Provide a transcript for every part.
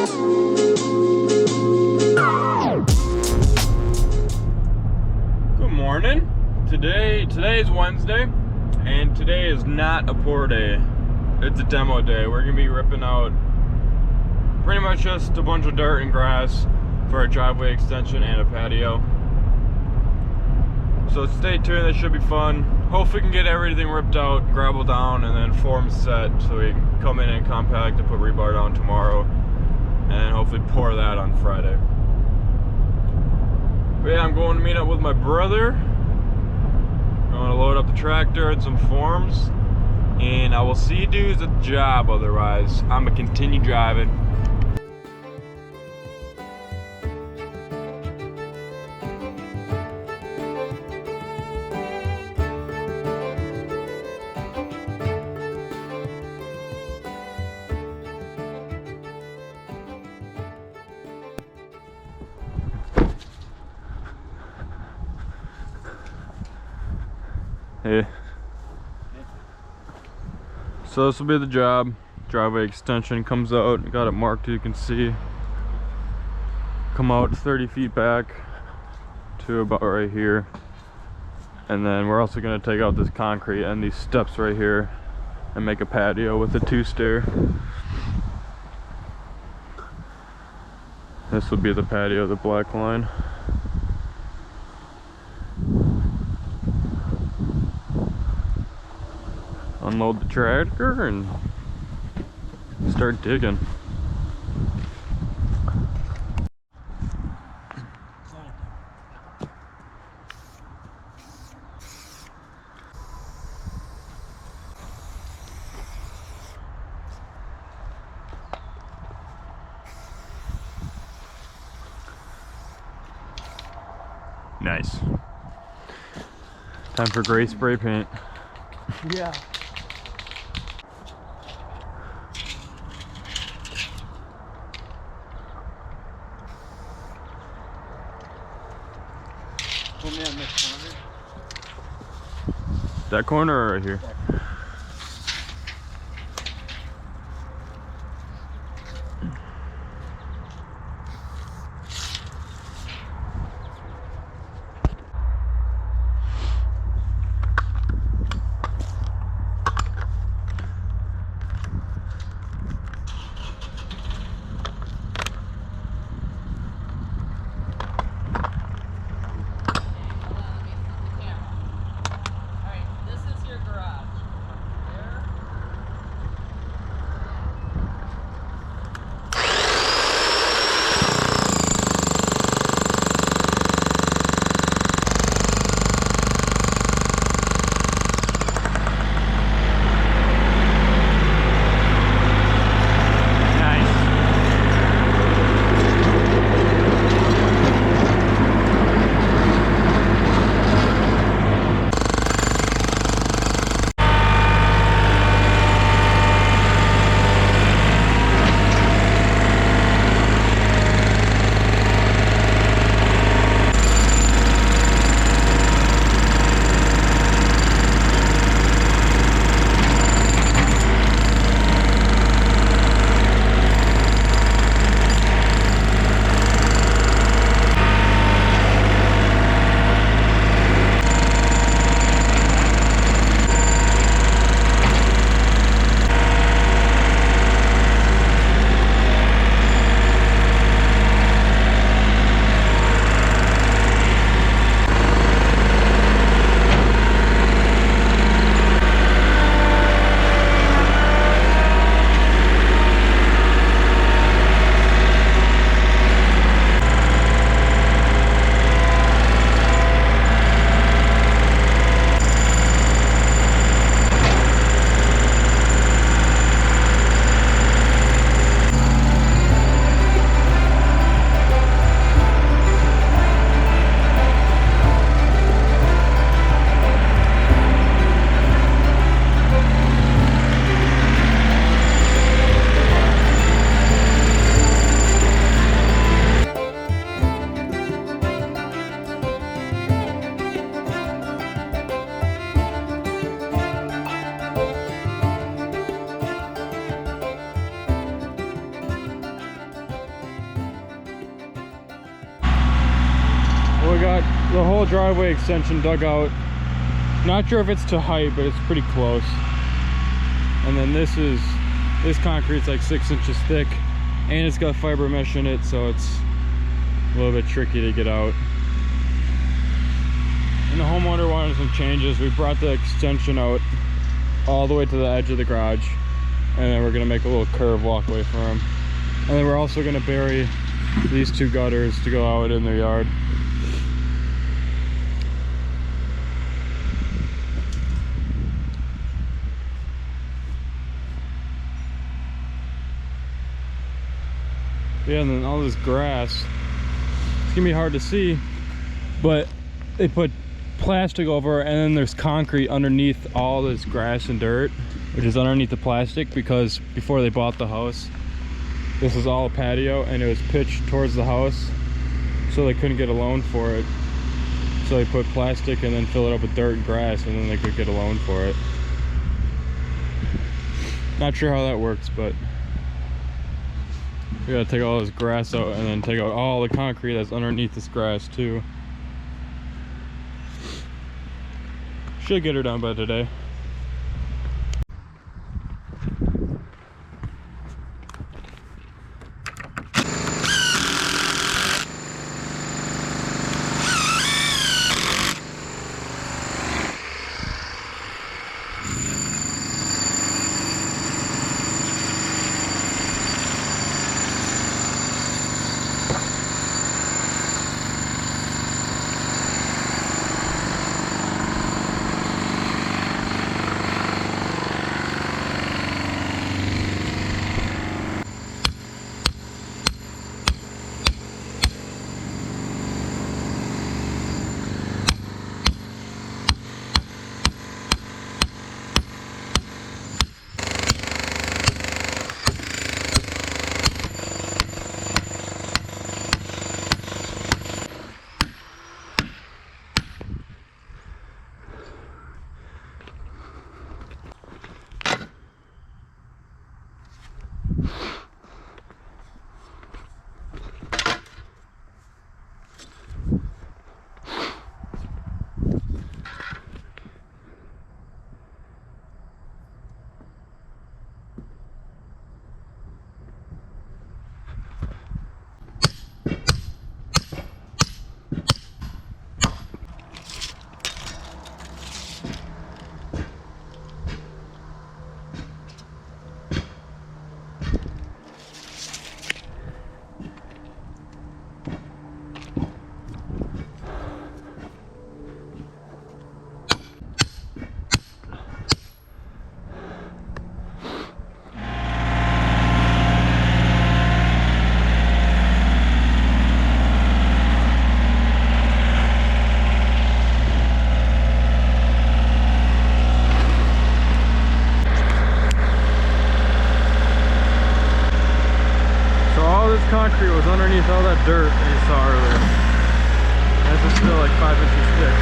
Good morning. Today's Wednesday, and today is not a pour day. It's a demo day. We're gonna be ripping out pretty much just a bunch of dirt and grass for a driveway extension and a patio. So stay tuned, that should be fun. Hopefully we can get everything ripped out, gravel down, and then form set so we can come in and compact and put rebar down tomorrow, and hopefully pour that on Friday. But yeah, I'm going to meet up with my brother. I'm going to load up the tractor and some forms, and I will see you dudes at the job. Otherwise, I'm gonna continue driving. Hey. So this will be the job. Driveway extension comes out. Got it marked, you can see. Come out 30 feet back to about right here. And then we're also going to take out this concrete and these steps right here and make a patio with a 2-stair. This will be the patio, the black line. Unload the tractor and start digging. Nice. Time for gray spray paint. Yeah. Put me on this corner. That corner or right here? Alright, this is your garage. we got the whole driveway extension dug out. Not sure if it's to height, but it's pretty close. And then this concrete's like 6 inches thick, and it's got fiber mesh in it, so it's a little bit tricky to get out. And the homeowner wanted some changes. We brought the extension out all the way to the edge of the garage, and then we're gonna make a little curve walkway for him. And then we're also gonna bury these 2 gutters to go out in their yard. Yeah, and then all this grass, it's gonna be hard to see, but they put plastic over, and then there's concrete underneath all this grass and dirt, which is underneath the plastic, because before they bought the house, this was all a patio and it was pitched towards the house, so they couldn't get a loan for it. So they put plastic and then fill it up with dirt and grass, and then they could get a loan for it. Not sure how that works, but we gotta take all this grass out and then take out all the concrete that's underneath this grass too. Should get her done by today. Concrete was underneath all that dirt that you saw earlier. And this is still like 5 inches thick.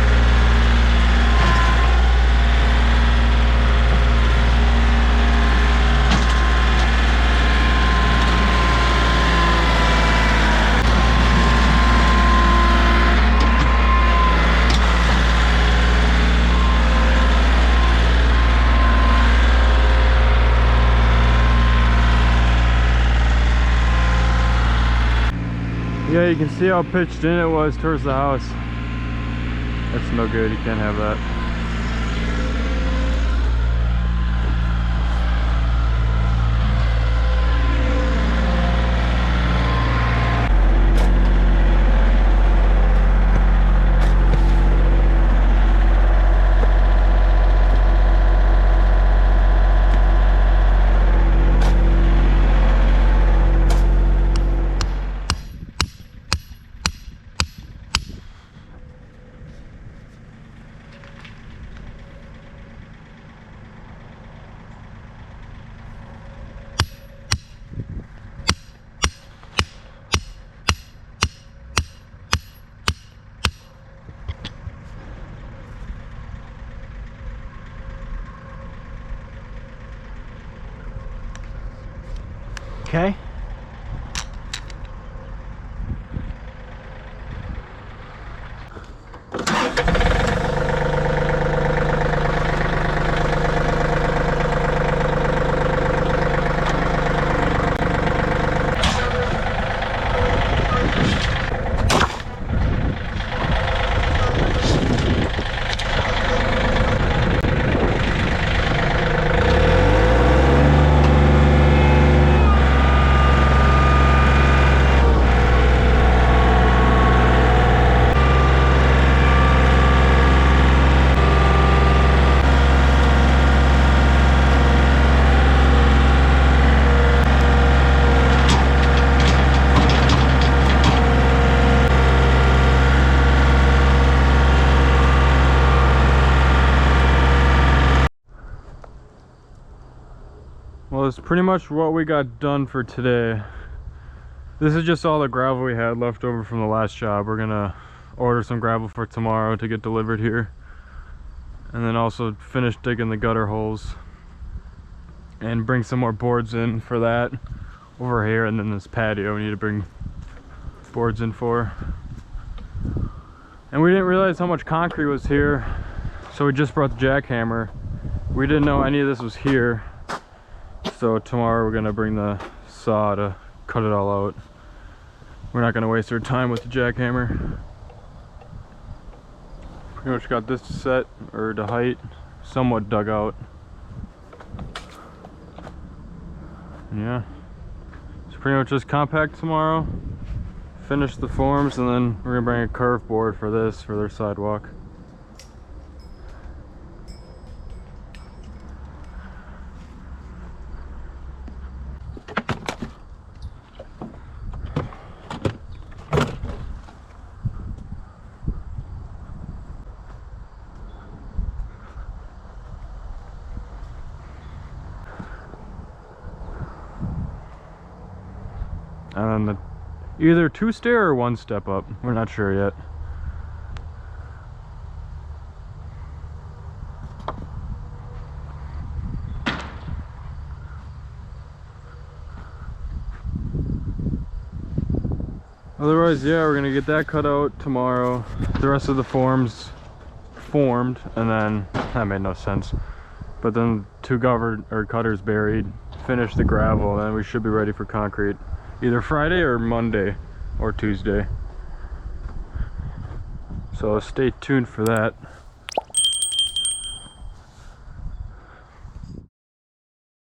Yeah, you can see how pitched in it was towards the house. That's no good, you can't have that. pretty much what we got done for today. This is just all the gravel we had left over from the last job. We're gonna order some gravel for tomorrow to get delivered here, and then also finish digging the gutter holes and bring some more boards in for that over here. And then this patio we need to bring boards in for. And we didn't realize how much concrete was here, so we just brought the jackhammer. We didn't know any of this was here, so tomorrow we're gonna bring the saw to cut it all out. We're not gonna waste our time with the jackhammer. Pretty much got this set, or the height, somewhat dug out. And yeah, so pretty much just compact tomorrow, finish the forms, and then we're gonna bring a curve board for this, for their sidewalk. And then either 2-stair or 1-step up. We're not sure yet. Otherwise, yeah, we're gonna get that cut out tomorrow. The rest of the forms formed, and then that made no sense. But then 2 cutters buried, finish the gravel, and then we should be ready for concrete. Either Friday or Monday or Tuesday. So stay tuned for that.